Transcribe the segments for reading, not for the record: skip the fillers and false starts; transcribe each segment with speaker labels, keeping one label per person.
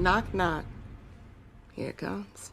Speaker 1: Knock, knock. Here it comes.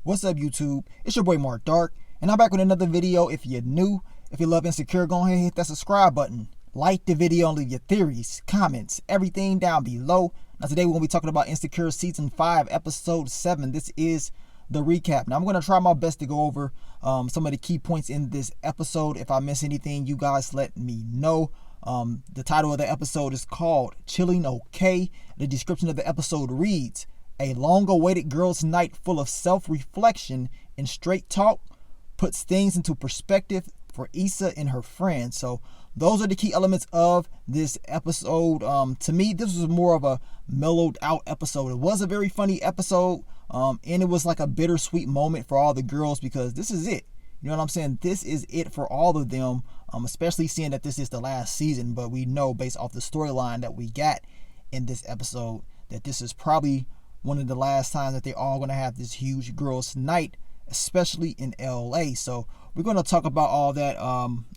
Speaker 2: What's up, YouTube? It's your boy Mark Dark, and I'm back with another video. If you're new, if you love Insecure, go ahead and hit that subscribe button. Like the video and leave your theories, comments, everything down below. Now today we're going to be talking about Insecure Season 5, Episode 7. This is the recap. Now I'm going to try my best to go over some of the key points in this episode. If I miss anything, you guys let me know. The title of the episode is called Chilling Okay. The description of the episode reads, a long-awaited girls' night full of self-reflection and straight talk puts things into perspective for Issa and her friends. So those are the key elements of this episode. To me, this was more of a mellowed out episode. It was a very funny episode, and it was like a bittersweet moment for all the girls because this is it. You know what I'm saying? This is it for all of them, especially seeing that this is the last season. But we know based off the storyline that we got in this episode that this is probably one of the last times that they're all going to have this huge girls' night, especially in LA. So we're going to talk about all that.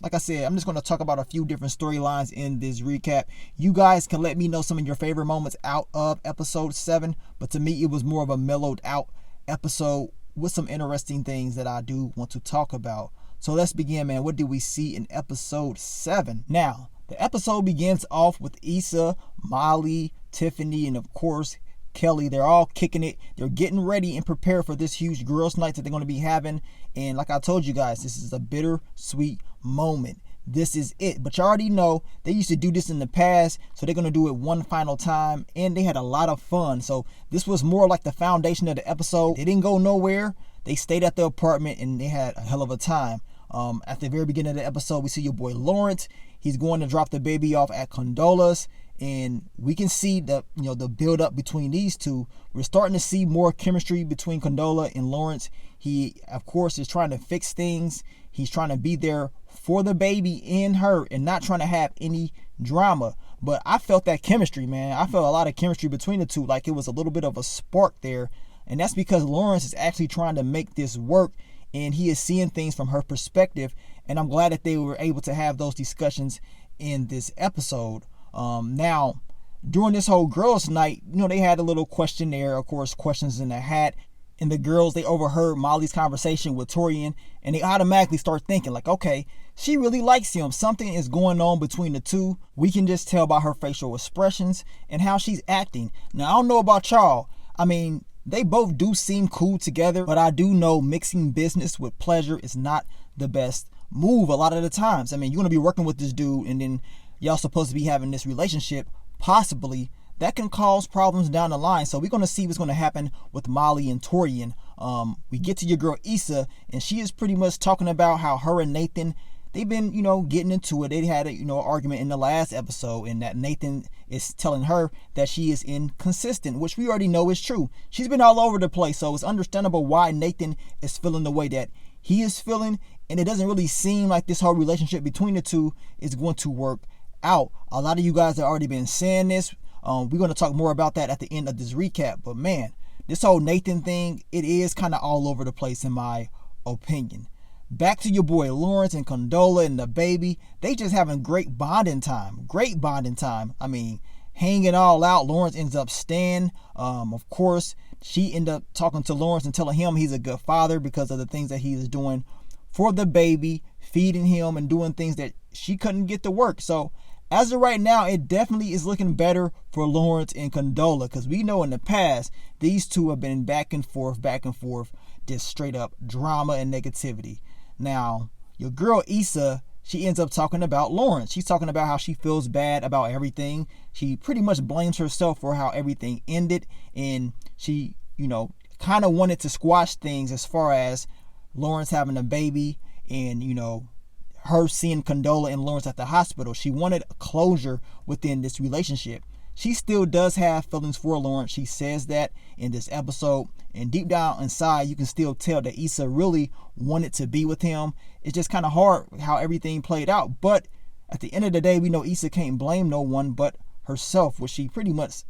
Speaker 2: Like I said, I'm just going to talk about a few different storylines in this recap. You guys can let me know some of your favorite moments out of episode 7. But to me, it was more of a mellowed out episode with some interesting things that I do want to talk about. So let's begin, man. What did we see in episode 7? Now, the episode begins off with Issa, Molly, Tiffany, and of course, Kelly. They're all kicking it. They're getting ready and prepared for this huge girls' night that they're going to be having. And like I told you guys, this is a bittersweet moment. This is it. But you already know they used to do this in the past, so they're going to do it one final time, and they had a lot of fun. So this was more like the foundation of the episode. They didn't go nowhere. They stayed at the apartment, and they had a hell of a time. At the very beginning of the episode, we see your boy Lawrence. He's going to drop the baby off at Condola's, and we can see the build up between these two. We're starting to see more chemistry between Condola and Lawrence. He, of course, is trying to fix things. He's trying to be there for the baby and her and not trying to have any drama. But I felt that chemistry, man. I felt a lot of chemistry between the two, like it was a little bit of a spark there. And that's because Lawrence is actually trying to make this work, and he is seeing things from her perspective. And I'm glad that they were able to have those discussions in this episode. Now, during this whole girls' night, they had a little questionnaire, of course, questions in the hat. And the girls, they overheard Molly's conversation with Torian, and they automatically start thinking like, okay, she really likes him. Something is going on between the two. We can just tell by her facial expressions and how she's acting. Now, I don't know about y'all. I mean, they both do seem cool together, but I do know mixing business with pleasure is not the best move a lot of the times. I mean, you're going to be working with this dude, and then y'all supposed to be having this relationship, possibly. That can cause problems down the line. So we're going to see what's going to happen with Molly and Torian. We get to your girl Issa, and she is pretty much talking about how her and Nathan, they've been, getting into it. They had an argument in the last episode, and that Nathan is telling her that she is inconsistent, which we already know is true. She's been all over the place, so it's understandable why Nathan is feeling the way that he is feeling, and it doesn't really seem like this whole relationship between the two is going to work out. A lot of you guys have already been saying this. We're going to talk more about that at the end of this recap. But man, this whole Nathan thing, it is kind of all over the place in my opinion. Back to your boy Lawrence and Condola and the baby. They just having great bonding time. Great bonding time. I mean, hanging all out. Lawrence ends up staying. Of course, she ended up talking to Lawrence and telling him he's a good father because of the things that he is doing for the baby, feeding him and doing things that she couldn't get to work. So as of right now, it definitely is looking better for Lawrence and Condola, because we know in the past, these two have been back and forth, just straight up drama and negativity. Now, your girl Issa, she ends up talking about Lawrence. She's talking about how she feels bad about everything. She pretty much blames herself for how everything ended, and she, kind of wanted to squash things as far as Lawrence having a baby and, her seeing Condola and Lawrence at the hospital. She wanted closure within this relationship. She still does have feelings for Lawrence. She says that in this episode. And deep down inside, you can still tell that Issa really wanted to be with him. It's just kind of hard how everything played out. But at the end of the day, we know Issa can't blame no one but herself, which she pretty much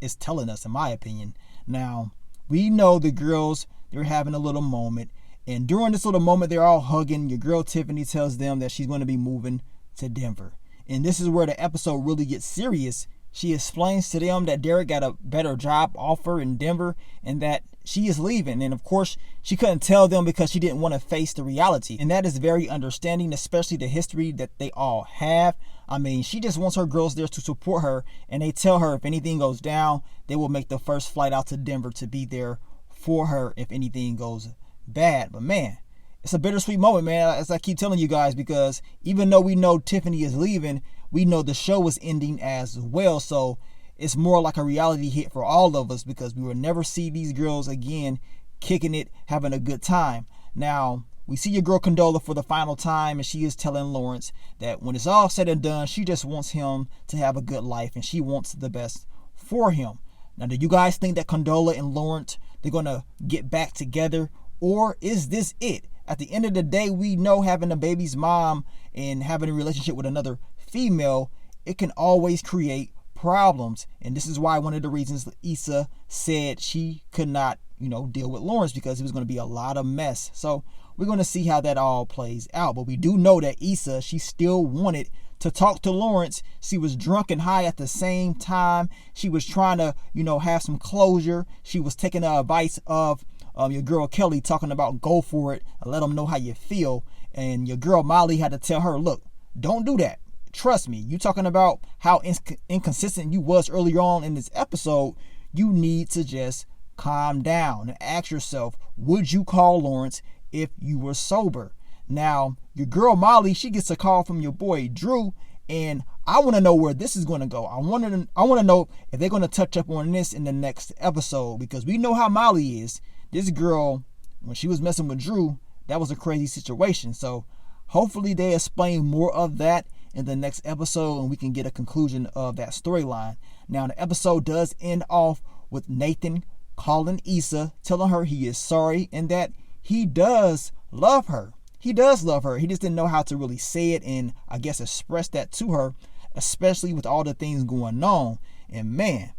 Speaker 2: is telling us, in my opinion. Now, we know the girls, they're having a little moment. And during this little moment, they're all hugging. Your girl Tiffany tells them that she's going to be moving to Denver. And this is where the episode really gets serious She explains to them that Derek got a better job offer in Denver and that she is leaving. And of course, she couldn't tell them because she didn't want to face the reality. And that is very understanding, especially the history that they all have. I mean, she just wants her girls there to support her. And they tell her if anything goes down, they will make the first flight out to Denver to be there for her if anything goes bad. But man, it's a bittersweet moment, man, as I keep telling you guys, because even though we know Tiffany is leaving, we know the show is ending as well. So it's more like a reality hit for all of us because we will never see these girls again kicking it, having a good time. Now, we see your girl Condola for the final time, and she is telling Lawrence that when it's all said and done, she just wants him to have a good life and she wants the best for him. Now, do you guys think that Condola and Lawrence, they're going to get back together, or is this it? At the end of the day, we know having a baby's mom and having a relationship with another female, it can always create problems. And this is why one of the reasons Issa said she could not, deal with Lawrence, because it was going to be a lot of mess. So we're going to see how that all plays out. But we do know that Issa, she still wanted to talk to Lawrence. She was drunk and high at the same time. She was trying to, have some closure. She was taking the advice of your girl Kelly, talking about go for it and let them know how you feel. And your girl Molly had to tell her, look, don't do that. Trust me, you talking about how inconsistent you was earlier on in this episode. You need to just calm down and ask yourself, would you call Lawrence if you were sober? Now, your girl Molly, she gets a call from your boy Drew, and I want to know where this is going to go. I want to know if they're going to touch up on this in the next episode, because we know how Molly is. This girl, when she was messing with Drew, that was a crazy situation. So hopefully they explain more of that in the next episode and we can get a conclusion of that storyline. Now, the episode does end off with Nathan calling Issa, telling her he is sorry and that he does love her. He does love her. He just didn't know how to really say it and I guess express that to her, especially with all the things going on. And man,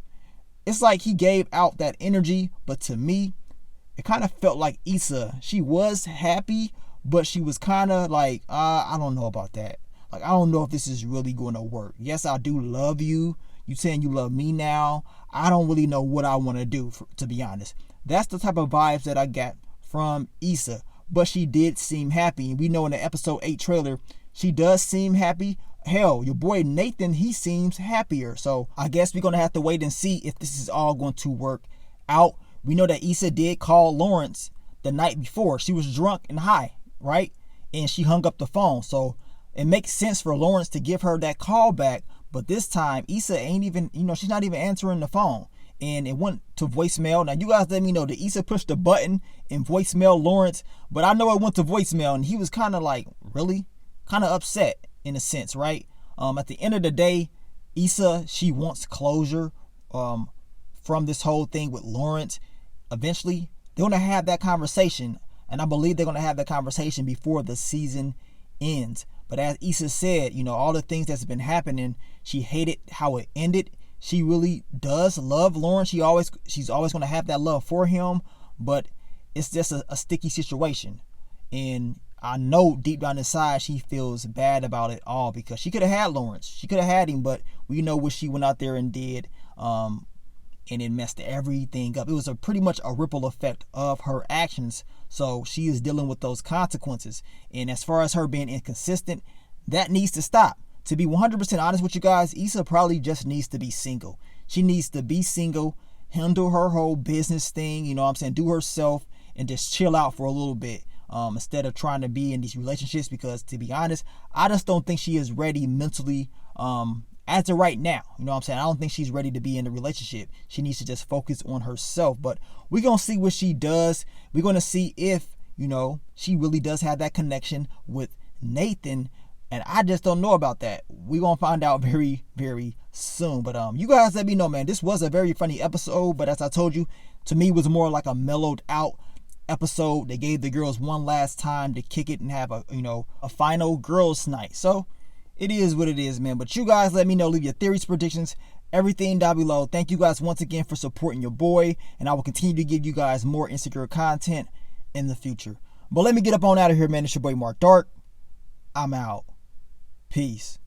Speaker 2: it's like he gave out that energy, but to me, it kind of felt like Issa, she was happy, but she was kind of like, I don't know about that. Like, I don't know if this is really going to work. Yes, I do love you. You saying you love me now. I don't really know what I want to do, to be honest. That's the type of vibes that I got from Issa. But she did seem happy. And we know in the episode 8 trailer, she does seem happy. Hell, your boy Nathan, he seems happier. So I guess we're going to have to wait and see if this is all going to work out. We know that Issa did call Lawrence the night before. She was drunk and high, right? And she hung up the phone. So it makes sense for Lawrence to give her that call back. But this time, Issa ain't even, she's not even answering the phone. And it went to voicemail. Now, you guys let me know, did Issa push the button and voicemail Lawrence? But I know it went to voicemail, and he was kind of like, really? Kind of upset in a sense, right? At the end of the day, Issa, she wants closure from this whole thing with Lawrence. Eventually, they're going to have that conversation. And I believe they're going to have that conversation before the season ends. But as Issa said, all the things that's been happening, she hated how it ended. She really does love Lawrence. She's always going to have that love for him. But it's just a sticky situation. And I know deep down inside she feels bad about it all because she could have had Lawrence. She could have had him, but we know what she went out there and did. And it messed everything up. It was pretty much a ripple effect of her actions. So she is dealing with those consequences. And as far as her being inconsistent, that needs to stop. To be 100% honest with you guys, Issa probably just needs to be single. She needs to be single, handle her whole business thing, do herself, and just chill out for a little bit. Instead of trying to be in these relationships, because to be honest, I just don't think she is ready mentally as of right now. I don't think she's ready to be in a relationship. She needs to just focus on herself. But we're going to see what she does. We're going to see if, she really does have that connection with Nathan. And I just don't know about that. We're going to find out very, very soon. But you guys let me know, man. This was a very funny episode. But as I told you, to me, it was more like a mellowed out episode. They gave the girls one last time to kick it and have a final girls night. So it is what it is, man. But you guys let me know. Leave your theories, predictions, everything down below. Thank you guys once again for supporting your boy. And I will continue to give you guys more Insecure content in the future. But let me get up on out of here, man. It's your boy Mark Dark. I'm out. Peace.